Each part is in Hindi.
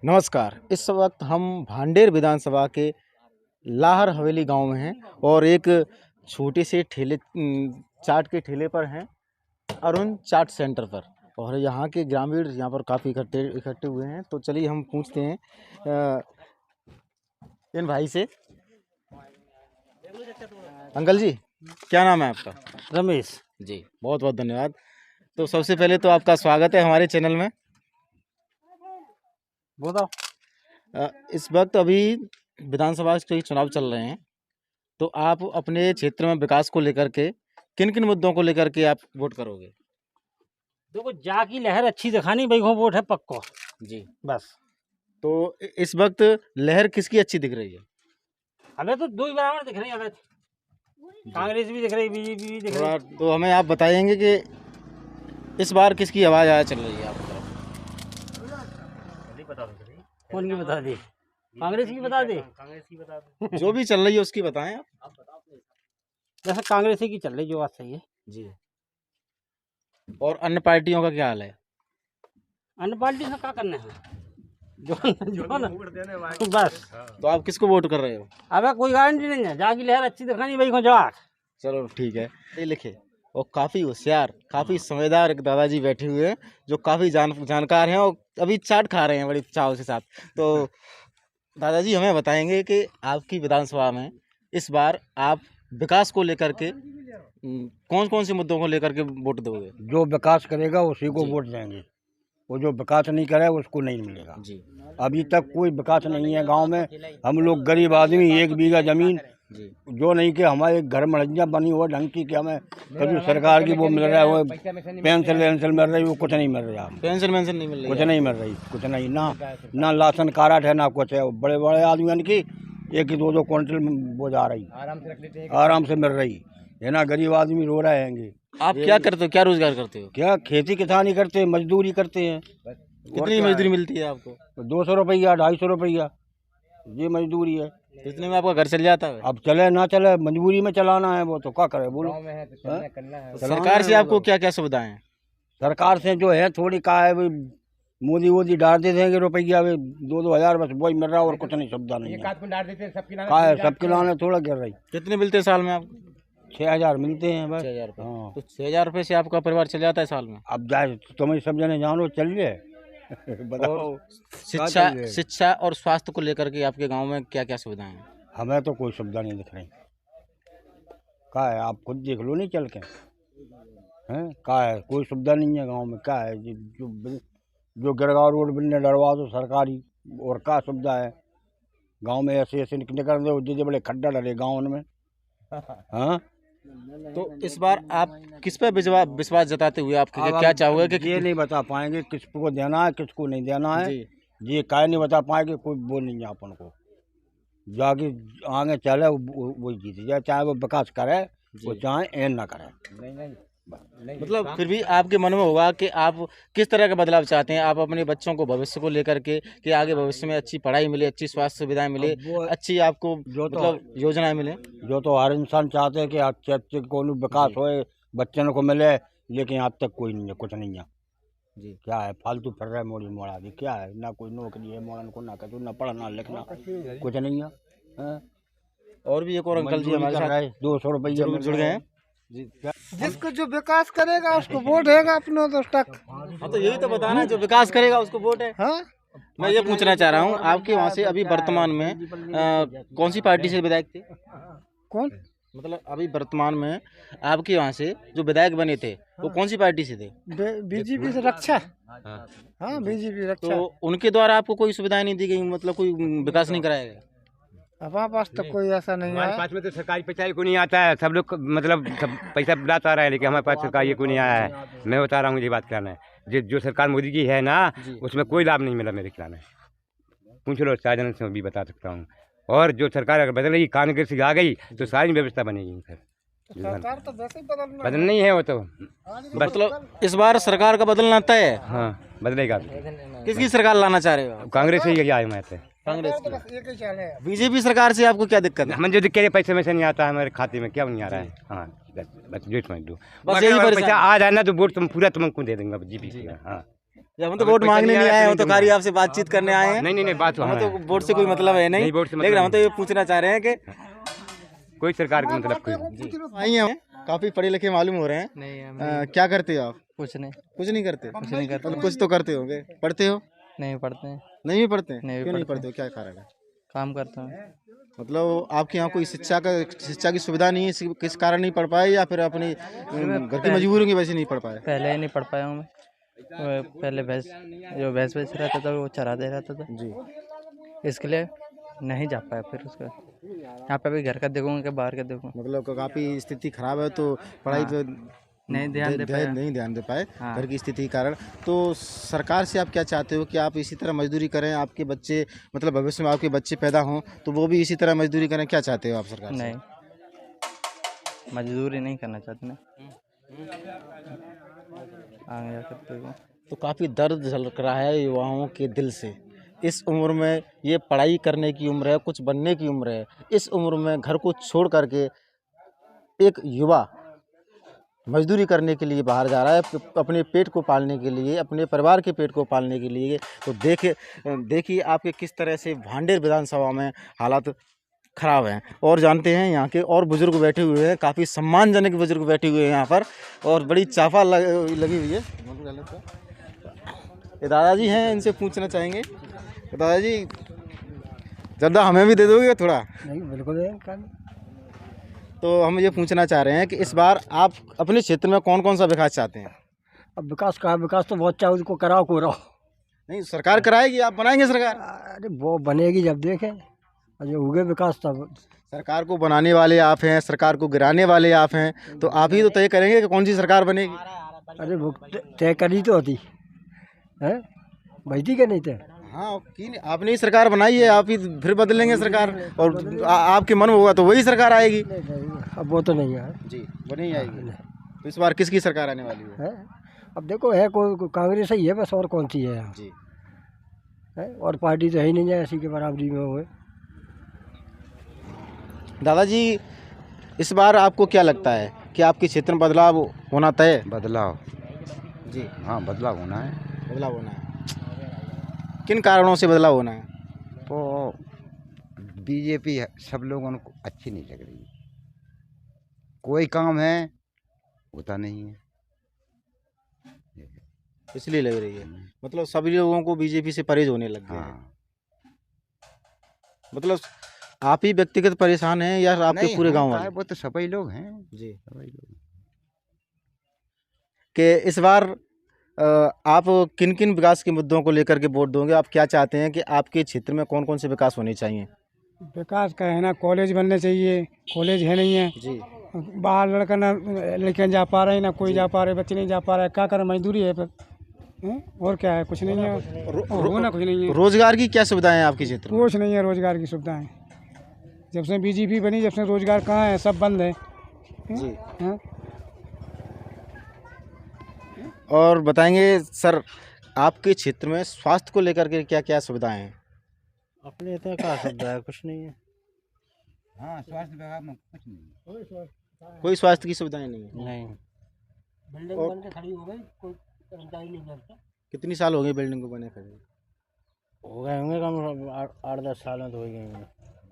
नमस्कार। इस वक्त हम भांडेर विधानसभा के लाहर हवेली गांव में हैं और एक छोटे से चाट के ठेले पर हैं, अरुण चाट सेंटर पर। और यहाँ के ग्रामीण यहाँ पर काफ़ी इकट्ठे हुए हैं। तो चलिए हम पूछते हैं इन भाई से। अंकल जी, क्या नाम है आपका? रमेश जी, बहुत बहुत धन्यवाद। तो सबसे पहले तो आपका स्वागत है हमारे चैनल में। बताओ। इस वक्त अभी विधानसभा के चुनाव चल रहे हैं, तो आप अपने क्षेत्र में विकास को लेकर के किन किन मुद्दों को लेकर के आप वोट करोगे? देखो, जा की लहर अच्छी दिखानी भाई, वोट है पक्को जी, बस। तो इस वक्त लहर किसकी अच्छी दिख रही है? हमें तो दो ही बराबर दिख रही है, हमें कांग्रेस भी दिख रही, बीजेपी भी दिख रही। थोड़ा तो हमें आप बताएंगे कि इस बार किसकी आवाज़ ज़्यादा चल रही है आपकी तरफ? कौन की बता दे? कांग्रेस की बता दे। जो भी चल रही है उसकी बताएं आप। जैसे कांग्रेस की चल रही, जो बात सही है जी। और अन्य पार्टियों का क्या हाल है? अन्य पार्टी से क्या करना है? जो ना बस। तो आप किसको वोट कर रहे हो? अबे कोई गारंटी नहीं है, जा की लहर अच्छी दिखानी भाई को जा। चलो ठीक है, ये लिखे। और काफ़ी होशियार, काफ़ी समझदार एक दादाजी बैठे हुए हैं जो काफ़ी जानकार हैं और अभी चाट खा रहे हैं बड़ी चाव के साथ। तो दादाजी हमें बताएंगे कि आपकी विधानसभा में इस बार आप विकास को लेकर के कौन कौन से मुद्दों को लेकर के वोट दोगे? जो विकास करेगा उसी को जी। वोट देंगे, वो जो विकास नहीं करे उसको नहीं मिलेगा। जी अभी तक कोई विकास नहीं है गांव में। हम लोग गरीब आदमी, 1 बीघा जमीन जी जो नहीं कि हमारे घर मड़ियाँ बनी हो ढंग की, कि हमें कभी सरकार की वो मिल रहा है, वो पेंशन वेंशन मिल रही, वो कुछ नहीं मिल रहा। पेंशन वेंशन नहीं मिल रही कुछ है? नहीं मिल रही, कुछ नहीं, ना राशन कार्ड है ना कुछ है। बड़े बड़े आदमी की 1-2 क्विंटल वो जा रही, आराम से मिल रही है ना। गरीब आदमी रो रहे हैं। आप क्या करते हो, क्या रोजगार करते हो? क्या खेती किसानी करते हैं, मजदूरी करते हैं। कितनी मजदूरी मिलती है आपको? 200 रुपया, 250 रुपया, ये मजदूरी है। तो इतने में आपका घर चल जाता है? अब चले ना चले, मजबूरी में चलाना है, वो तो क्या करे बोलो। तो सरकार से आपको क्या क्या सुविधाएं हैं? सरकार से जो है थोड़ी का है, मोदी वोदी डाल देते हैं कि रुपया 2-2 हज़ार, बस वही मिल रहा है और कुछ नहीं, सुविधा नहीं है। का है सबके लाने थोड़ा गिर रही। कितने मिलते हैं साल में आपको? 6,000 मिलते हैं बस। 6,000 रुपये। हाँ। तो 6,000 रुपये से आपका परिवार चल जाता है साल में? अब जाए तुम्हें सब जने जानो, चलिए बताओ। और शिक्षा और स्वास्थ्य को लेकर के आपके गांव में क्या क्या सुविधाएं हैं? हमें तो कोई सुविधा नहीं दिख रही। का है, आप खुद देख लो नहीं चल के, हैं का है, कोई सुविधा नहीं है गांव में। क्या है जो गिरगांव रोड बनने डरवा दो सरकारी, और क्या सुविधा है गांव में? ऐसे निकल दो, जो बड़े खड्डा डरे गाँव में। हाँ, तो इस बार आप किस पे विश्वास जताते हुए आप क्या चाहोगे कि ये नहीं बता पाएंगे किसको देना है, किसको नहीं देना है। जी ये काय नहीं बता पाएंगे, कोई बोल नहीं है अपन को। जाके आगे चले वही जीत जाए, चाहे वो विकास करे, वो चाहे एन ना करे। मतलब फिर भी आपके मन में होगा कि आप किस तरह का बदलाव चाहते हैं? आप अपने बच्चों को भविष्य को लेकर के कि आगे भविष्य में अच्छी पढ़ाई मिले, अच्छी स्वास्थ्य सुविधाएं मिले, अच्छी आपको जो तो मतलब योजनाएं मिले। जो तो हर इंसान चाहते हैं कि अच्छे अच्छे को विकास होए, बच्चों को मिले, लेकिन आज तक कोई नहीं है, कुछ नहीं है। जी क्या है, फालतू फिर रहे मोड़ी मोड़ा भी। क्या है, ना कोई नौकरी है मोड़न को, ना कुछ, ना पढ़ना लिखना, कुछ नहीं है। हाँ? और भी एक और अंकल जी हमारे साथ 200 रुपया जुड़ गए हैं जी। जिसको जो विकास करेगा उसको वोट हैगा अपना तो तक। हाँ, तो यही तो बताना है, जो विकास करेगा उसको वोट है। हाँ, मैं ये पूछना चाह रहा हूँ, आपके वहाँ से अभी वर्तमान में कौन सी पार्टी से विधायक थे? कौन? मतलब अभी वर्तमान में आपके वहाँ से जो विधायक बने थे वो कौन सी पार्टी से थे? बीजेपी से रक्षा। हाँ। हाँ, बीजेपी रक्षा। तो उनके द्वारा आपको कोई सुविधाएं नहीं दी गई, मतलब कोई विकास नहीं कराया गया? हमारे पास तो कोई ऐसा नहीं हमारे है। पास में तो सरकारी पैसा को नहीं आता है। सब लोग मतलब सब पैसा बुलाता आ रहा है, लेकिन हमारे पास सरकारी को नहीं आया है। मैं बता रहा हूँ, ये बात करना है, जो सरकार मोदी की है ना, उसमें कोई लाभ नहीं मिला मेरे खिलाफ में। पूछ लो, साधन से भी बता सकता हूँ। और जो सरकार अगर बदल गई, कांग्रेस आ गई, तो सारी व्यवस्था बनेगी। फिर सरकार तो वैसे ही बदलना बदल नहीं है वो तो, मतलब इस बार सरकार का बदलना तय है? हाँ बदलेगा। किसकी सरकार लाना चाह रहे हो आप? कांग्रेस ही आए मैं थे। कांग्रेस तो बस एक ही चाल है। बीजेपी सरकार से आपको क्या दिक्कत है? हम जो दिक्कत है, पैसे में से नहीं आता है हमारे खाते में, क्या नहीं आ रहा है। हाँ बस जो समझ दो, बस यही अगर परेशान- पैसा आ जाए ना तो वोट तुम पूरा तुमको दे देंगे जीपी। हाँ जब हम तो अगर वोट पैसा मांगने नहीं नहीं आया आए तो हम तो नहीं खाली दूंगा। आपसे बातचीत करने आए हैं। नहीं बात तो हमें तो हाँ। वोट से कोई मतलब है नहीं, नहीं, वोट से मतलब लेकिन हम तो नहीं। ये पूछना चाह रहे हैं कि कोई सरकार का मतलब कोई भाई हैं काफी पढ़े लिखे मालूम हो रहे हैं। नहीं क्या करते हो आप? कुछ नहीं कुछ नहीं करते? मतलब कुछ तो करते होंगे। पढ़ते हो? नहीं पढ़ते हैं, नहीं भी पढ़ते? नहीं भी क्यों नहीं पढ़ते। पढ़ते हो? क्या कारण है? काम करता हूँ। मतलब आपके यहाँ कोई शिक्षा की सुविधा नहीं है, किस कारण नहीं पढ़ पाए, या फिर अपनी घर की मजबूरियों की वजह से नहीं पढ़ पाए? पहले ही नहीं पढ़ पाया हूँ मैं। पहले भैंस बेच रहता था वो चरा दे रहता था, जी। इसके लिए नहीं जा पाया। फिर उसका यहाँ पे भी घर का देखूंगा कि बाहर का देखूँ, मतलब काफी स्थिति खराब है तो पढ़ाई पे नहीं ध्यान दे पाया। नहीं ध्यान दे पाए हाँ। घर की स्थिति के कारण। तो सरकार से आप क्या चाहते हो कि आप इसी तरह मजदूरी करें, आपके बच्चे मतलब भविष्य में आपके बच्चे पैदा हों तो वो भी इसी तरह मजदूरी करें? क्या चाहते हो आप सरकार से? नहीं, मजदूरी नहीं करना चाहते ना आगे जाकर देखो। तो काफ़ी दर्द झलक रहा है युवाओं के दिल से। इस उम्र में ये पढ़ाई करने की उम्र है, कुछ बनने की उम्र है। इस उम्र में घर को छोड़ करके एक युवा मजदूरी करने के लिए बाहर जा रहा है, अपने पेट को पालने के लिए, अपने परिवार के पेट को पालने के लिए। तो देखिए आपके किस तरह से भांडेर विधानसभा में हालात खराब हैं। और जानते हैं यहाँ के और बुजुर्ग बैठे हुए हैं, काफ़ी सम्मानजनक बुजुर्ग बैठे हुए हैं यहाँ पर, और बड़ी चाफा लगी हुई है। ये दादाजी हैं, इनसे पूछना चाहेंगे। दादाजी ज़्यादा हमें भी दे दोगे थोड़ा? नहीं बिल्कुल। तो हम ये पूछना चाह रहे हैं कि इस बार आप अपने क्षेत्र में कौन कौन सा विकास चाहते हैं? अब विकास का विकास तो बहुत चाहे उसको कराओ को रहो। नहीं, सरकार कराएगी, आप बनाएंगे सरकार? अरे वो बनेगी जब देखें, और जो हुए विकास तब। सरकार को बनाने वाले आप हैं, सरकार को गिराने वाले आप हैं, तो आप ही तो तय करेंगे कि कौन सी सरकार बनेगी। अरे वो तय करी तो होती है, बजती क्या नहीं तय। हाँ, आपने ही सरकार बनाई है, आप ही फिर बदलेंगे सरकार, और आपके मन में होगा तो वही सरकार आएगी। अब वो तो नहीं है जी, वो नहीं आएगी। तो इस बार किसकी सरकार आने वाली है? अब देखो है कोई कांग्रेस ही है बस, और कौन सी है यहाँ जी। है, और पार्टी तो है ही नहीं है ऐसी के बराबरी में हुए। दादाजी इस बार आपको क्या लगता है कि आपके क्षेत्र में बदलाव होना तय? बदलाव, जी हाँ बदलाव होना है। बदलाव होना है। किन कारणों से बदलाव होना है? तो बीजेपी सब लोगों को अच्छी नहीं लग रही, कोई काम है होता नहीं है, इसलिए लग रही है। मतलब सभी लोगों को बीजेपी से परहेज होने लग गया है। हाँ। मतलब आप ही व्यक्तिगत परेशान हैं या आपके नहीं, पूरे हम गांव का है, वाले? वो तो सभी लोग हैं, जी। सभी लोग। कि इस बार आप किन किन विकास के मुद्दों को लेकर के वोट दोगे? आप क्या चाहते हैं कि आपके क्षेत्र में कौन कौन से विकास होने चाहिए? विकास का है ना, कॉलेज बनने चाहिए, कॉलेज है नहीं है। जी। बाहर लड़का ना लड़कियाँ जा पा रही ना कोई जा पा रहे, बच्चे नहीं जा पा रहे, क्या करें, मजदूरी है पर। और क्या है, कुछ नहीं है, होना कुछ नहीं है। रोजगार की क्या सुविधाएं हैं आपके क्षेत्र में? कुछ नहीं है रोजगार की सुविधाएं। जब से बीजेपी बनी जब से रोजगार कहाँ है, सब बंद है। जी। हाँ? और बताएंगे सर, आपके क्षेत्र में स्वास्थ्य को लेकर के क्या क्या सुविधाएं हैं? अपने इतना क्या सुविधा है, कुछ नहीं है। हाँ, स्वास्थ्य विभाग में कुछ नहीं। कोई स्वास्थ्य की सुविधाएं नहीं है? नहीं, बिल्डिंग और- बन के खड़ी हो गई, कोई कर्मचारी नहीं करता। कितनी साल हो गए बिल्डिंग को बने खड़े? हो गए होंगे कम 8-10 साल में तो हो गए होंगे।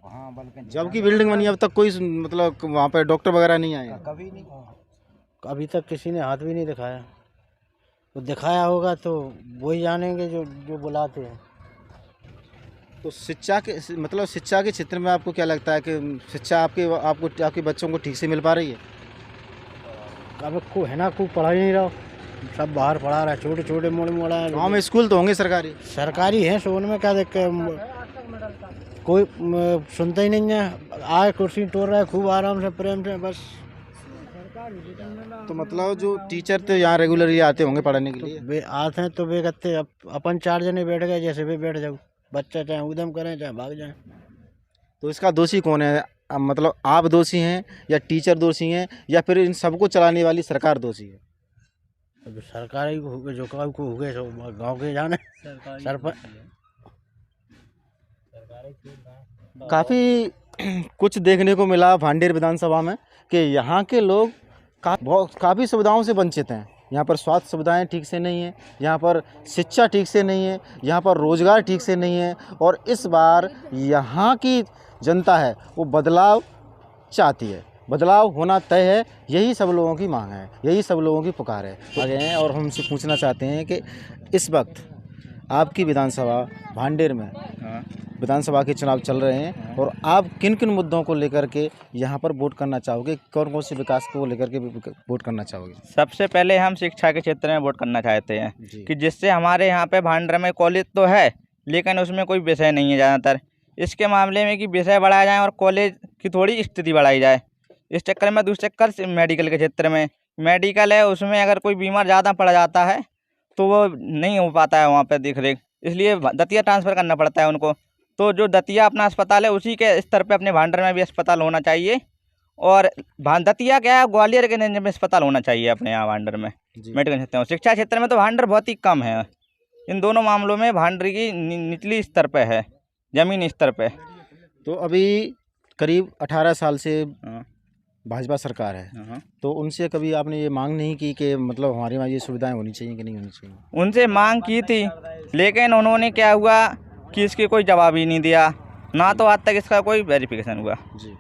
हाँ, बल्कि जबकि बिल्डिंग बनी अब तक कोई मतलब वहाँ पे डॉक्टर वगैरह नहीं आए हैं? कभी नहीं। अभी तक किसी ने हाथ भी नहीं दिखाया, तो दिखाया होगा तो वही जानेंगे जो जो बुलाते हैं। तो शिक्षा के मतलब शिक्षा के क्षेत्र में आपको क्या लगता है कि शिक्षा आपके बच्चों को ठीक से मिल पा रही है? अब को है ना, कोई पढ़ा ही नहीं रहा, सब बाहर पढ़ा रहा है, छोटे छोटे मोड़े मोड़ा है। गाँव में स्कूल तो होंगे सरकारी? सरकारी है, सो उनमें क्या देख के कोई सुनता ही नहीं है। आए कुर्सी तोड़ रहा है खूब आराम से, प्रेम से, बस। तो मतलब जो टीचर तो यहाँ रेगुलरली आते होंगे पढ़ाने के लिए? वे आते हैं तो वे कहते हैं अपन 4 जने बैठ गए, जैसे भी बैठ जाओ, बच्चा चाहे उदम करें चाहे भाग जाए। तो इसका दोषी कौन है? अब मतलब आप दोषी हैं या टीचर दोषी हैं या फिर इन सबको चलाने वाली सरकार दोषी है? अब सरकार ही को हो गए, जो काम को हो गए सो गाँव के जाने सरपंच। काफ़ी कुछ देखने को मिला भांडेर विधानसभा में कि यहाँ के लोग काफ़ी सुविधाओं से वंचित हैं। यहाँ पर स्वास्थ्य सुविधाएं ठीक से नहीं है, यहाँ पर शिक्षा ठीक से नहीं है, यहाँ पर रोज़गार ठीक से नहीं है। और इस बार यहाँ की जनता है वो बदलाव चाहती है, बदलाव होना तय है। यही सब लोगों की मांग है, यही सब लोगों की पुकार है। आगे हैं और हमसे पूछना चाहते हैं कि इस वक्त आपकी विधानसभा भांडेर में विधानसभा के चुनाव चल रहे हैं और आप किन किन मुद्दों को लेकर के यहाँ पर वोट करना चाहोगे, कौन कौन से विकास को लेकर के वोट करना चाहोगे? सबसे पहले हम शिक्षा के क्षेत्र में वोट करना चाहते हैं जी। कि जिससे हमारे यहाँ पे भांडर में कॉलेज तो है लेकिन उसमें कोई विषय नहीं है ज़्यादातर। इसके मामले में कि विषय बढ़ाया जाए और कॉलेज की थोड़ी स्थिति बढ़ाई जाए। इस चक्कर में दूसरे चक्कर से मेडिकल के क्षेत्र में मेडिकल है, उसमें अगर कोई बीमार ज़्यादा पड़ जाता है तो वो नहीं हो पाता है वहाँ पर देख रेख, इसलिए दतिया ट्रांसफ़र करना पड़ता है उनको। तो जो दतिया अपना अस्पताल है उसी के स्तर पे अपने भांडर में भी अस्पताल होना चाहिए। और दतिया क्या है, ग्वालियर के रेंज में अस्पताल होना चाहिए अपने यहाँ भांडर में मेडिकल क्षेत्र में। शिक्षा क्षेत्र में तो भांडर बहुत ही कम है। इन दोनों मामलों में भांडर की निचली स्तर पे है, ज़मीनी स्तर पे। तो अभी करीब 18 साल से भाजपा सरकार है, तो उनसे कभी आपने ये मांग नहीं की कि मतलब हमारे वहाँ ये सुविधाएं होनी चाहिए कि नहीं होनी चाहिए? उनसे मांग की थी लेकिन उन्होंने क्या हुआ कि इसकी कोई जवाब ही नहीं दिया, ना तो आज तक इसका कोई वेरिफिकेशन हुआ। जी।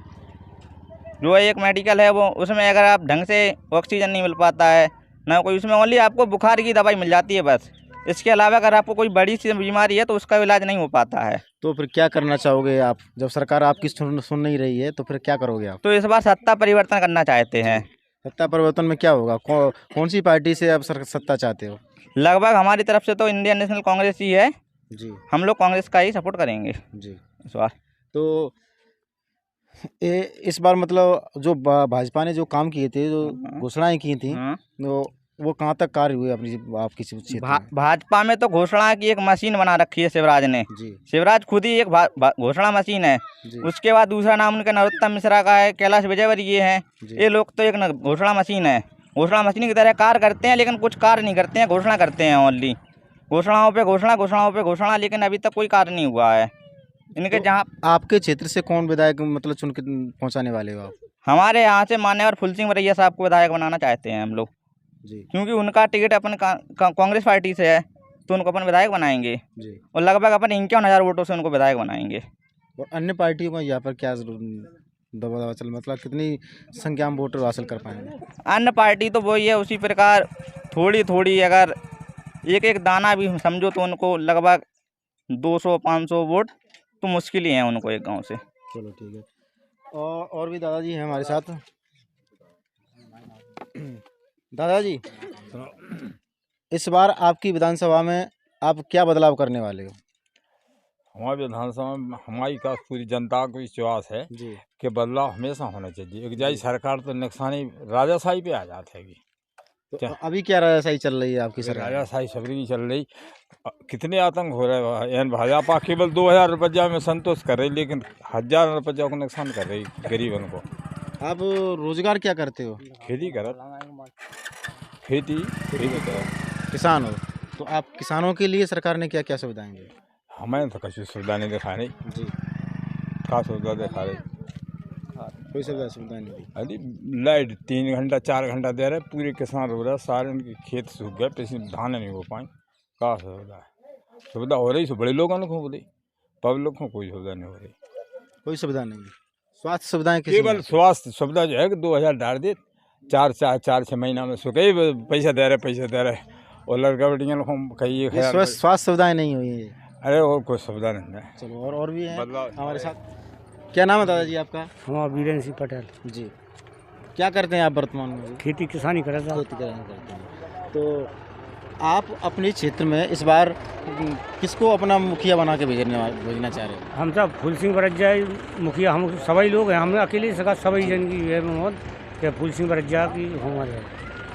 जो एक मेडिकल है वो उसमें अगर आप ढंग से ऑक्सीजन नहीं मिल पाता है, ना कोई उसमें ओनली आपको बुखार की दवाई मिल जाती है बस। इसके अलावा अगर आपको कोई बड़ी सी बीमारी है तो उसका इलाज नहीं हो पाता है। तो फिर क्या करना चाहोगे आप, जब सरकार आपकी सुन नहीं रही है तो फिर क्या करोगे आप? तो इस बार सत्ता परिवर्तन करना चाहते हैं। सत्ता परिवर्तन में क्या होगा? कौन सी पार्टी से आप सत्ता चाहते हो? लगभग हमारी तरफ से तो इंडियन नेशनल कांग्रेस ही है जी। हम लोग कांग्रेस का ही सपोर्ट करेंगे जी। इस बार। तो इस बार मतलब जो भाजपा ने जो काम किए थे, जो घोषणाएं की थी, तो वो कहाँ तक कार्य हुए अपनी आपकी क्षेत्र में? भाजपा में तो घोषणा की एक मशीन बना रखी है शिवराज ने। जी। शिवराज खुद ही एक घोषणा मशीन है। उसके बाद दूसरा नाम उनका नरोत्तम मिश्रा का है, कैलाश विजयवर्गीय है। ये लोग तो एक घोषणा मशीन है, घोषणा मशीन की तरह कार्य करते हैं लेकिन कुछ कार्य नहीं करते हैं, घोषणा करते हैं ओनली। घोषणाओं पे घोषणा, घोषणाओं पे घोषणा, लेकिन अभी तक कोई कार्य नहीं हुआ है इनके। तो जहाँ आपके क्षेत्र से कौन विधायक मतलब चुन के पहुँचाने वाले हो आप? हमारे यहाँ से मान्यवर फूल सिंह बरैया साहब को विधायक बनाना चाहते हैं हम लोग। जी। क्योंकि उनका टिकट अपन कांग्रेस पार्टी से है तो उनको अपन विधायक बनाएंगे। जी। और लगभग अपन 51,000 वोटों से उनको विधायक बनाएंगे। और अन्य पार्टियों को यहाँ पर क्या दबा चल, मतलब कितनी संख्या में वोटर हासिल कर पाएंगे? अन्य पार्टी तो वही है, उसी प्रकार थोड़ी थोड़ी, अगर एक एक दाना भी समझो तो उनको लगभग 200-500 वोट तो मुश्किल ही है उनको एक गांव से। चलो ठीक है। और भी दादाजी हैं हमारे साथ। दादाजी, इस बार आपकी विधानसभा में आप क्या बदलाव करने वाले हो? हमारी विधानसभा में हमारी का पूरी जनता को विश्वास है जी। कि बदलाव हमेशा होना चाहिए। एक जाई सरकार तो नुकसानी राजाशाही पे आ जाती है। तो अभी क्या राजाशाही चल रही है आपकी सरकार? राजाशाही सबरी की चल रही। कितने आतंक हो रहे हैं। भाजपा केवल 2,000 रुपया में संतोष कर रही, लेकिन 1,000 रुपया को नुकसान कर रही गरीबन को। आप रोजगार क्या करते हो? खेती करत, खेती करत, किसान हो। तो आप किसानों के लिए सरकार ने क्या क्या सुविधाएं दी? हमें तो कुछ सुविधा नहीं दिखा रही। जी। क्या सुविधा दिखा रही? कोई सुविधा नहीं दी। अरे लाइट 3 घंटा 4 घंटा दे रहे, पूरे किसान रो रहे, सारे उनके खेत सूख गए, पिछले धान नहीं हो पाए। क्या सुविधा है? सुविधा हो रही, बड़े लोगों को हो रही, पब्लिक को कोई सुविधा नहीं हो रही। कोई सुविधा नहीं। स्वास्थ्य सुविधाएं केवल स्वास्थ्य सुविधा जो है कि 2,000 डाल दे, 4-6 महीना में सुखे पैसा दे रहे और लड़का बेटियाँ को कहीं स्वास्थ्य सुविधाएं नहीं हुई है। अरे और कोई सुविधा नहीं है। चलो और भी है हमारे साथ। क्या नाम है दादाजी आपका? हाँ, वीरेंद्र सिंह पटेल। जी। क्या करते हैं आप वर्तमान में? खेती किसानी करते हैं। खेती करते हैं। तो आप अपने क्षेत्र में इस बार किसको अपना मुखिया बना के भेजना चाह रहे हैं? हम सब फूल सिंह बरैया मुखिया, हम सभी लोग हैं, हम अकेले सभी जन की है मोहन कि फूल सिंह बरैया की हमारे।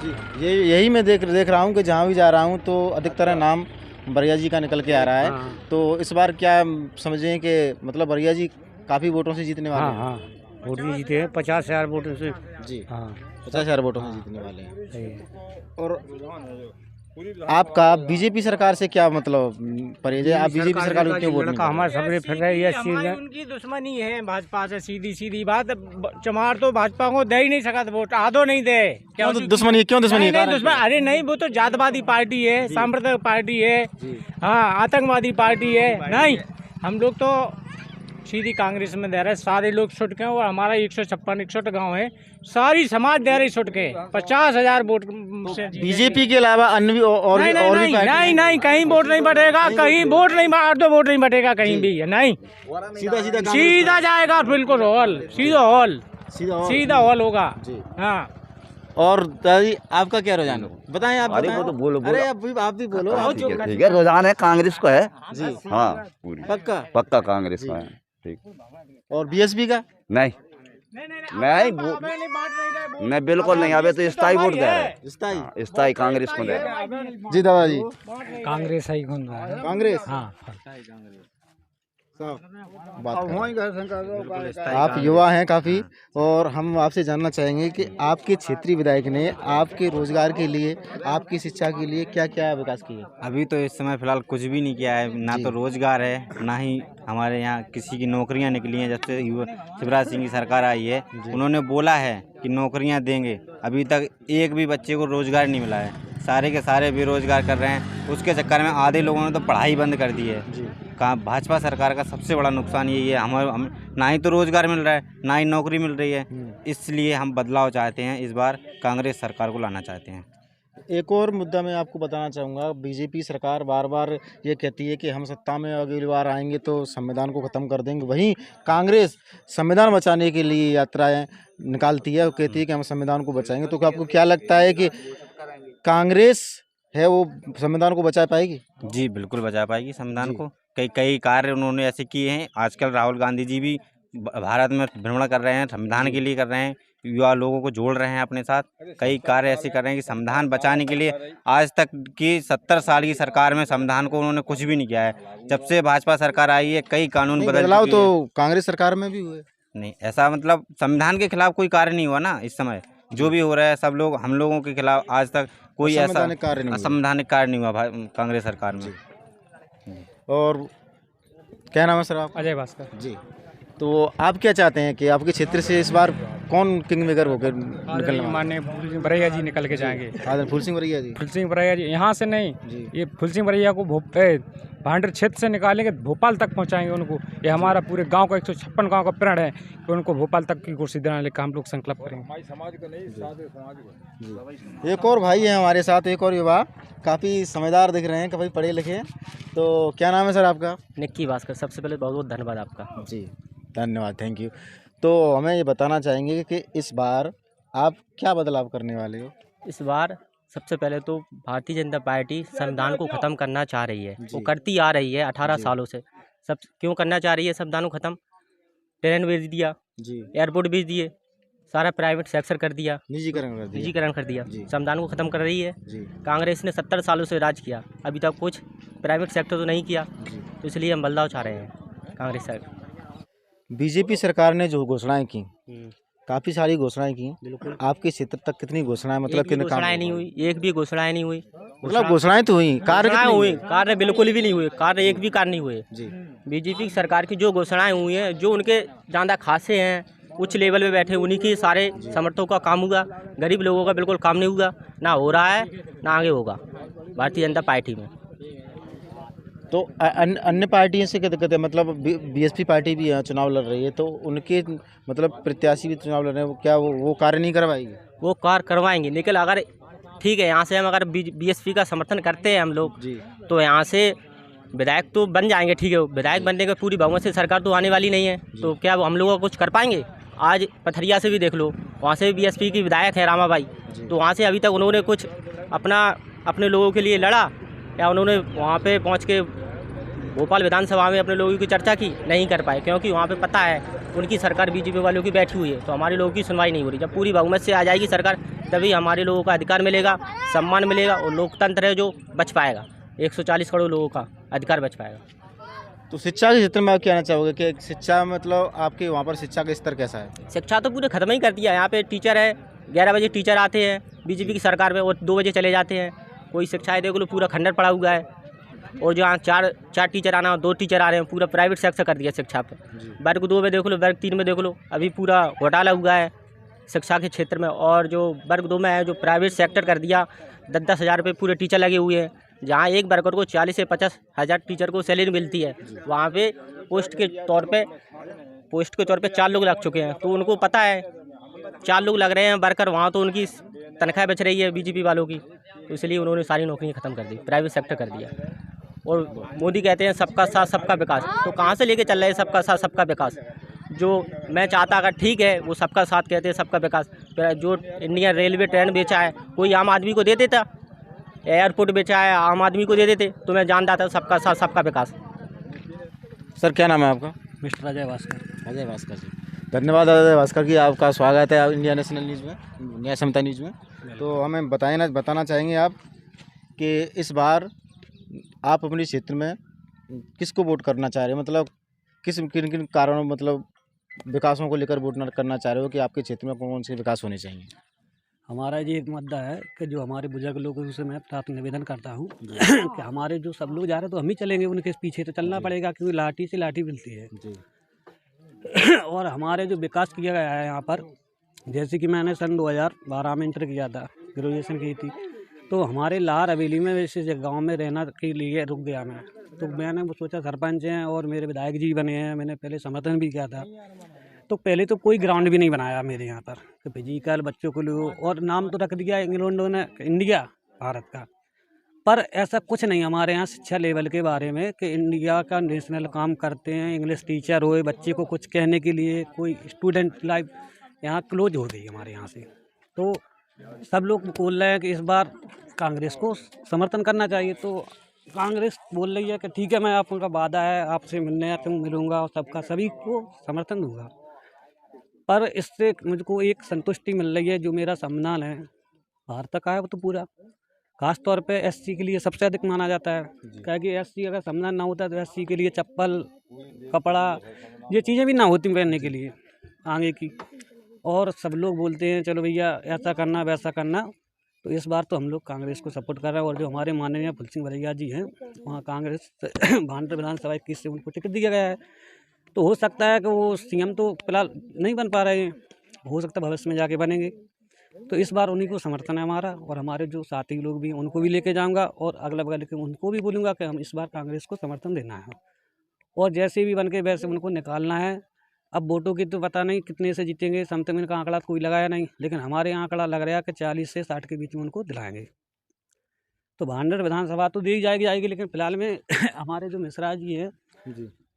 जी। यही मैं देख रहा हूँ कि जहाँ भी जा रहा हूँ तो अधिकतर नाम बरैया जी का निकल के आ रहा है। हाँ। तो इस बार क्या समझें कि मतलब बरैया जी काफ़ी वोटों से जीतने वाले हैं? हाँ, वोट भी जीते हैं 50,000 वोटों से। जी। हाँ, 50,000 वोटों से जीतने वाले हैं। और आपका बीजेपी सरकार से क्या मतलब परिचय? आप बीजेपी सरकार को क्यों वोट नहीं कर रहे? हमारे सबसे फिर रही है हमारी उनकी दुश्मनी है भाजपा से, सीधी सीधी बात। चमार तो भाजपा को दे ही नहीं सका था वोट, आधो नहीं दे। क्यों दुश्मनी? क्यों दुश्मनी है? नहीं, कारण दुश्मन, अरे नहीं, वो तो जातवादी पार्टी है, सांप्रदायिक पार्टी है, हाँ आतंकवादी पार्टी है। नहीं, हम लोग तो सीधी कांग्रेस में दे रहे। सारे लोग छुट के, और हमारा 156 गांव है, सारी समाज दे रही छुट के 50,000 वोट से। बीजेपी के अलावा अन्य भी और नहीं भी नहीं और भी नहीं पार्टी नहीं नहीं, कहीं वोट नहीं बटेगा, कहीं वोट नहीं, अर्धो वोट नहीं बटेगा कहीं भी। नहीं, सीधा सीधा सीधा जाएगा, बिल्कुल हॉल, सीधा हॉल, सीधा हॉल होगा। जी। हाँ, और दादी आपका क्या रुझान है? बताएं आप। अरे बताएं। वो तो बोलो अरे आप भी बोलो। ठीक है रुझान है कांग्रेस को है जी हाँ पूरी पक्का। पक्का कांग्रेस का है ठीक और बीएसपी का? नहीं नहीं नहीं बिल्कुल नहीं अबे तो स्थायी वोट दे रहे हैं स्थायी स्थायी कांग्रेस को दे रहे हैं जी दादाजी। कांग्रेस ही कौन कांग्रेस। हाँ आप युवा हैं काफ़ी, और हम आपसे जानना चाहेंगे कि आपके क्षेत्रीय विधायक ने आपके रोजगार के लिए, आपकी शिक्षा के लिए क्या क्या विकास किया? अभी तो इस समय फ़िलहाल कुछ भी नहीं किया है, ना तो रोज़गार है, ना ही हमारे यहाँ किसी की नौकरियाँ निकली हैं। जब से शिवराज सिंह की सरकार आई है, उन्होंने बोला है कि नौकरियाँ देंगे, अभी तक एक भी बच्चे को रोज़गार नहीं मिला है। सारे के सारे बेरोज़गार कर रहे हैं। उसके चक्कर में आधे लोगों ने तो पढ़ाई बंद कर दी है। कहाँ भाजपा सरकार का सबसे बड़ा नुकसान यही है, हम ना ही तो रोज़गार मिल रहा है, ना ही नौकरी मिल रही है। इसलिए हम बदलाव चाहते हैं, इस बार कांग्रेस सरकार को लाना चाहते हैं। एक और मुद्दा मैं आपको बताना चाहूँगा, बीजेपी सरकार बार बार ये कहती है कि हम सत्ता में अगली बार आएंगे तो संविधान को ख़त्म कर देंगे। वहीं कांग्रेस संविधान बचाने के लिए यात्राएं निकालती है और कहती है कि हम संविधान को बचाएंगे। तो क्या आपको क्या लगता है कि कांग्रेस है वो संविधान को बचा पाएगी? जी बिल्कुल बचा पाएगी संविधान को। कई कार्य उन्होंने ऐसे किए हैं। आजकल राहुल गांधी जी भी भारत में भ्रमण कर रहे हैं, संविधान के लिए कर रहे हैं, युवा लोगों को जोड़ रहे हैं अपने साथ। कई कार्य ऐसे कर रहे हैं कि संविधान बचाने के लिए आज तक की 70 साल की सरकार में संविधान को उन्होंने कुछ भी नहीं किया है। जब से भाजपा सरकार आई है कई कानून बदलाव तो कांग्रेस सरकार में भी हुए। नहीं, ऐसा मतलब संविधान के खिलाफ कोई कार्य नहीं हुआ ना। इस समय जो भी हो रहा है सब लोग हम लोगों के खिलाफ आज तक कोई ऐसा असंवैधानिक कार्य नहीं हुआ कांग्रेस सरकार में। और क्या नाम है सर आप? अजय भास्कर जी। तो आप क्या चाहते हैं कि आपके क्षेत्र से इस बार कौन किंग मेकर होकर निकलने? माननीय बरैया जी निकल के जाएंगे। फूल सिंह बरैया जी। फूल सिंह बरैया जी यहाँ से नहीं जी। ये फूल सिंह बरैया को भांडर क्षेत्र से निकालेंगे, भोपाल तक पहुँचाएंगे उनको। ये हमारा पूरे गांव का 156 गांव का प्रण है कि उनको भोपाल तक की कुर्सी दिलाने का हम लोग संकल्प करेंगे। समाज को नहीं सादे समाज को। एक और भाई है हमारे साथ, एक और युवा काफ़ी समझदार दिख रहे हैं, काफ़ी पढ़े लिखे हैं। तो क्या नाम है सर आपका? निक्की भास्कर। सबसे पहले बहुत बहुत धन्यवाद आपका। जी धन्यवाद, थैंक यू। तो हमें ये बताना चाहेंगे कि इस बार आप क्या बदलाव करने वाले हो? इस बार सबसे पहले तो भारतीय जनता पार्टी संविधान को ख़त्म करना चाह रही है, वो करती आ रही है 18 सालों से। सब क्यों करना चाह रही है संविधान को ख़त्म? ट्रेन भेज दिया जी, एयरपोर्ट भेज दिए, सारा प्राइवेट सेक्टर कर दिया, निजीकरण कर दिया संविधान को ख़त्म कर रही है। जी। कांग्रेस ने 70 सालों से राज किया, अभी तक कुछ प्राइवेट सेक्टर तो नहीं किया, तो इसलिए हम बदलाव चाह रहे हैं कांग्रेस सरकार। बीजेपी सरकार ने जो घोषणाएं की, काफ़ी सारी घोषणाएं की, आपके क्षेत्र तक कितनी घोषणाएं, मतलब कितने घोषणाएं नहीं हुई? एक भी घोषणाएं नहीं हुई। मतलब घोषणाएं तो हुई, कार्य बिल्कुल भी नहीं हुए। कार्य एक भी कार्य नहीं हुए। बीजेपी की सरकार की जो घोषणाएं हुई हैं, जो उनके ज़्यादा खासे हैं, उच्च लेवल पे बैठे, उन्हीं की सारे समर्थकों का काम हुआ। गरीब लोगों का बिल्कुल काम नहीं हुआ, ना हो रहा है ना आगे होगा भारतीय जनता पार्टी में। तो अन्य पार्टियों से कहते मतलब बीएसपी पार्टी भी यहाँ चुनाव लड़ रही है, तो उनके मतलब प्रत्याशी भी चुनाव लड़ रहे हैं, क्या वो कार्य नहीं करवाएगी? वो कार्य करवाएंगे, लेकिन अगर ठीक है यहाँ से हम अगर बीएसपी का समर्थन करते हैं हम लोग, तो यहाँ से विधायक तो बन जाएंगे। ठीक है, विधायक बनने के पूरी बहुमत से सरकार तो आने वाली नहीं है, तो क्या हम लोग कुछ कर पाएंगे? आज पथरिया से भी देख लो, वहाँ से भी बीएसपी की विधायक है रामाबाई, तो वहाँ से अभी तक उन्होंने कुछ अपने लोगों के लिए लड़ा, या उन्होंने वहाँ पे पहुँच के भोपाल विधानसभा में अपने लोगों की चर्चा की? नहीं कर पाए, क्योंकि वहाँ पे पता है उनकी सरकार बीजेपी वालों की बैठी हुई है, तो हमारे लोगों की सुनवाई नहीं हो रही। जब पूरी बहुमत से आ जाएगी सरकार, तभी हमारे लोगों का अधिकार मिलेगा, सम्मान मिलेगा, और लोकतंत्र है जो बच पाएगा। 140 करोड़ लोगों का अधिकार बच पाएगा। तो शिक्षा के क्षेत्र में आप कहना चाहोगे कि शिक्षा मतलब आपके वहाँ पर शिक्षा का स्तर कैसा है? शिक्षा तो पूरे खत्म ही कर दिया। यहाँ पे टीचर है, 11 बजे टीचर आते हैं बीजेपी की सरकार में, और 2 बजे चले जाते हैं। कोई शिक्षाएँ देख लो पूरा खंडर पड़ा हुआ है। और जहाँ चार टीचर आना 2 टीचर आ रहे हैं, पूरा प्राइवेट सेक्टर कर दिया शिक्षा पे। वर्ग 2 में देख लो, वर्ग 3 में देख लो, अभी पूरा घोटाला हुआ है शिक्षा के क्षेत्र में। और जो वर्ग 2 में है जो प्राइवेट सेक्टर कर दिया, 10-10 हज़ार रुपये पूरे टीचर लगे हुए हैं। जहाँ एक वर्कर को 40 से 50 हज़ार टीचर को सैलरी मिलती है, वहाँ पे पोस्ट के तौर पे 4 लोग लग चुके हैं। तो उनको पता है 4 लोग लग रहे हैं वर्कर वहाँ, तो उनकी तनख्वाह बच रही है बीजेपी वालों की। तो इसलिए उन्होंने सारी नौकरियाँ ख़त्म कर दी, प्राइवेट सेक्टर कर दिया। और मोदी कहते हैं सबका साथ सबका विकास, तो कहाँ से लेके चल रहे हैं सबका साथ सबका विकास? जो मैं चाहता अगर ठीक है वो सबका साथ कहते हैं सबका विकास, फिर जो इंडियन रेलवे ट्रेन बेचा है कोई आम आदमी को दे देता, एयरपोर्ट बेचा है आम आदमी को दे देते, तो मैं जानता था सबका साथ सबका विकास। सर क्या नाम है आपका? मिस्टर अजय भास्कर। अजय भास्कर जी, धन्यवाद अजय भास्कर जी, आपका स्वागत है इंडिया नेशनल न्यूज़ में, न्याय समता न्यूज़ में। तो हमें बताना चाहेंगे आप कि इस बार आप अपने क्षेत्र में किसको वोट करना चाह रहे हो, मतलब किन कारणों, मतलब विकासों को लेकर वोट करना चाह रहे हो कि आपके क्षेत्र में कौन से विकास होने चाहिए? हमारा ये एक मुद्दा है कि जो हमारे बुजुर्ग लोगों से मैं प्राप्त निवेदन करता हूँ कि हमारे जो सब लोग जा रहे हैं तो हम ही चलेंगे, उनके पीछे तो चलना पड़ेगा, क्योंकि लाठी से लाठी मिलती है जी। और हमारे जो विकास किया गया है यहाँ पर, जैसे कि मैंने सन 2012 में इंटर किया था, ग्रेजुएशन की थी, तो हमारे लाहौर हवेली में वैसे गांव में रहना के लिए रुक गया मैं। तो मैंने वो सोचा सरपंच हैं और मेरे विधायक जी बने हैं, मैंने पहले समर्थन भी किया था। तो पहले तो कोई ग्राउंड भी नहीं बनाया मेरे यहाँ पर कि फिजिकल बच्चों को लो, और नाम तो रख दिया इंग्लैंड ने इंडिया भारत का, पर ऐसा कुछ नहीं हमारे यहाँ शिक्षा लेवल के बारे में कि इंडिया का नेशनल काम करते हैं। इंग्लिश टीचर हो, बच्चे को कुछ कहने के लिए कोई स्टूडेंट लाइफ यहाँ क्लोज हो गई हमारे यहाँ से। तो सब लोग बोल रहे हैं कि इस बार कांग्रेस को समर्थन करना चाहिए। तो कांग्रेस बोल रही है कि ठीक है, मैं आपका वादा है आपसे मिलने मिलूँगा और सबका सभी को समर्थन दूंगा, पर इससे मुझको एक संतुष्टि मिल रही है। जो मेरा संविधान है भारत का है वो तो पूरा, खास तौर पे एससी के लिए सबसे अधिक माना जाता है, क्योंकि एससी अगर संविधान ना होता तो एससी के लिए चप्पल कपड़ा ये चीज़ें भी ना होती पहनने के लिए आगे की। और सब लोग बोलते हैं चलो भैया ऐसा करना वैसा करना, तो इस बार तो हम लोग कांग्रेस को सपोर्ट कर रहे हैं। और जो हमारे माननीय फूल सिंह भरैया जी हैं, वहाँ कांग्रेस भांडर विधानसभा 21 से उनको टिकट दिया गया है। तो हो सकता है कि वो सीएम तो फिलहाल नहीं बन पा रहे हैं, हो सकता है भविष्य में जाके बनेंगे। तो इस बार उन्हीं को समर्थन है हमारा, और हमारे जो साथी लोग भी उनको भी लेके जाऊंगा, और अगला बगल के उनको भी बोलूँगा कि हम इस बार कांग्रेस को समर्थन देना है, और जैसे भी बन के वैसे उनको निकालना है। अब वोटों की तो पता नहीं कितने से जीतेंगे, समथिंग का आंकड़ा कोई लगाया नहीं, लेकिन हमारे यहाँ आंकड़ा लग रहा है कि 40 से 60 के बीच में उनको दिलाएंगे। तो भांडर विधानसभा तो दी जाएगी, लेकिन फिलहाल में हमारे जो मिश्रा जी हैं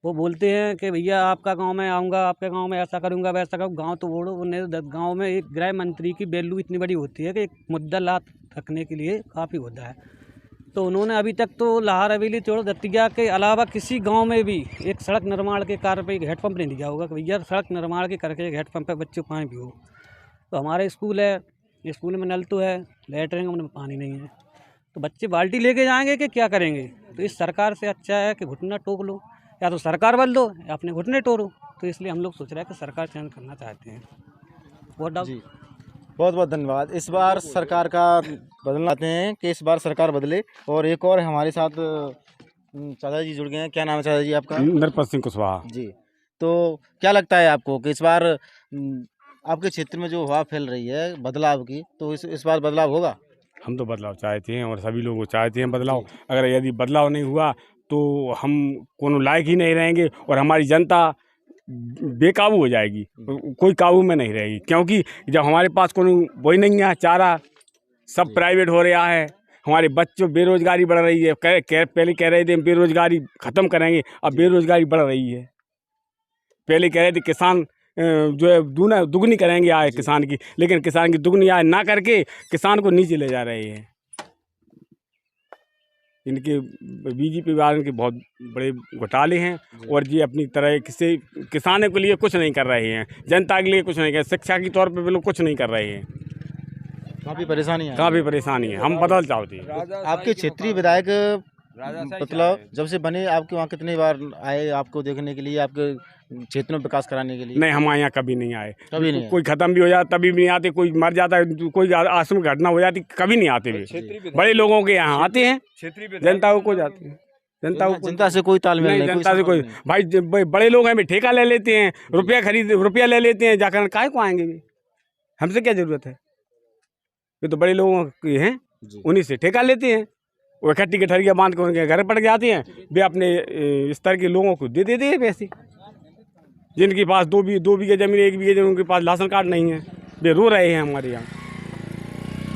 वो बोलते हैं कि भैया आपका गांव में आऊँगा, आपके गांव में ऐसा करूँगा वैसा करूँ। गांव तो बोलो, उन्हें गांव में एक गृह मंत्री की वैल्यू इतनी बड़ी होती है कि एक मुद्दा लात रखने के लिए काफ़ी होता है। तो उन्होंने अभी तक तो लाहौर हवेली चोड़ दतिया के अलावा किसी गांव में भी एक सड़क निर्माण के कार्य पे एक हेडपम्प नहीं दिया होगा कि भैया सड़क निर्माण के करके एक हेडपम्प पे बच्चों पानी भी हो। तो हमारे स्कूल है, स्कूल में नल तो है, लेटरिन उनमें पानी नहीं है, तो बच्चे बाल्टी लेके जाएंगे कि क्या करेंगे? तो इस सरकार से अच्छा है कि घुटना टोक लो, या तो सरकार बदल दो या अपने घुटने टोरो। तो इसलिए हम लोग सोच रहे हैं कि सरकार चयन करना चाहते हैं। जी बहुत बहुत धन्यवाद। इस बार सरकार का बदलना चाहते हैं कि इस बार सरकार बदले। और एक और हमारे साथ चाचा जी जुड़ गए हैं। क्या नाम है चाचा जी आपका? नरपत सिंह कुशवाहा जी। तो क्या लगता है आपको कि इस बार आपके क्षेत्र में जो हवा फैल रही है बदलाव की, तो इस बार बदलाव होगा? हम तो बदलाव चाहते हैं और सभी लोग चाहते हैं बदलाव। अगर यदि बदलाव नहीं हुआ तो हम कोनो लायक ही नहीं रहेंगे और हमारी जनता बेकाबू हो जाएगी, कोई काबू में नहीं रहेगी। क्योंकि जब हमारे पास कोनो वही नहीं है, चारा सब प्राइवेट हो रहा है, हमारे बच्चों बेरोजगारी बढ़ रही है। पहले कह रहे थे बेरोजगारी ख़त्म करेंगे, अब बेरोजगारी बढ़ रही है। पहले कह रहे थे किसान जो है दुगनी करेंगे आय किसान की, लेकिन किसान की दुगनी आय ना करके किसान को नीचे ले जा रहे हैं। इनके बीजेपी वालों के बहुत बड़े घोटाले हैं और ये अपनी तरह से किसानों के लिए कुछ नहीं कर रहे हैं, जनता के लिए कुछ नहीं कर, शिक्षा के तौर पे लोग कुछ नहीं कर रहे हैं। काफ़ी परेशानी है, काफ़ी परेशानी है। हम बदल चाहते हैं। आपके क्षेत्रीय विधायक मतलब जब से बने आपके वहाँ कितनी बार आए आपको देखने के लिए, आपके क्षेत्र में विकास कराने के लिए? नहीं, हमारे यहाँ कभी नहीं आए। कभी नहीं आए। कोई खत्म भी हो जाता तभी भी नहीं आते, कोई मर जाता है, कोई आश्रम घटना हो जाती, कभी नहीं आते वे। बड़े लोगों के यहाँ आते हैं, जनता को जाते हैं। जनता से कोई तालमेल नहीं, जनता से कोई भाई बड़े लोग हैं, ठेका ले लेते हैं, रुपया ले लेते हैं, जाकर काहे को आएंगे वे? हमसे क्या जरूरत है? ये तो बड़े लोगों के हैं, उन्हीं से ठेका लेते हैं, वो इकट्ठी के ठरिया बांध कर उनके घर पड़ जाते हैं। वे अपने इस तरह के लोगों को दे देते हैं पैसे, जिनके पास 2 बीघे जमीन, 1 बीघे जमीन, उनके पास राशन कार्ड नहीं है, वे रो रहे हैं हमारे यहाँ।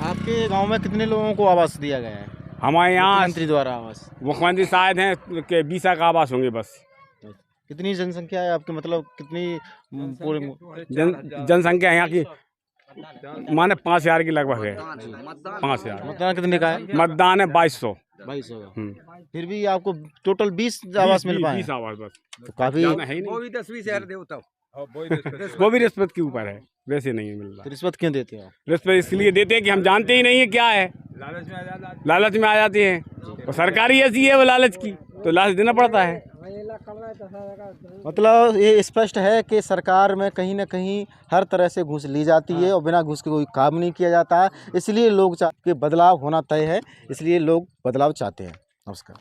आपके गांव में कितने लोगों को आवास दिया गया है हमारे यहाँ? मुख्यमंत्री द्वारा आवास? मुख्यमंत्री शायद हैं कि 20 का आवास होंगे बस। कितनी जनसंख्या है आपके, मतलब कितनी पूरे जनसंख्या यहाँ की माने 5,000 के लगभग है। 5,000। मतदान कितने का है? मतदान है 2200। 2200। फिर भी आपको टोटल 20 आवास मिल पाए? 20 आवास बस, तो काफी। वो भी 10-20 हज़ार दे तब वो भी रिश्वत के ऊपर है, वैसे नहीं मिल रहा। तो रिश्वत क्यों देते हो? रिश्वत इसलिए देते हैं कि हम जानते ही नहीं है क्या है, लालच में आ जाते हैं, और सरकारी ऐसी है वो लालच की, तो लालच देना पड़ता है। मतलब ये स्पष्ट है कि सरकार में कहीं ना कहीं हर तरह से घूस ली जाती है और बिना घूस के कोई काम नहीं किया जाता है, इसलिए लोग के बदलाव होना तय है, इसलिए लोग बदलाव चाहते हैं। नमस्कार।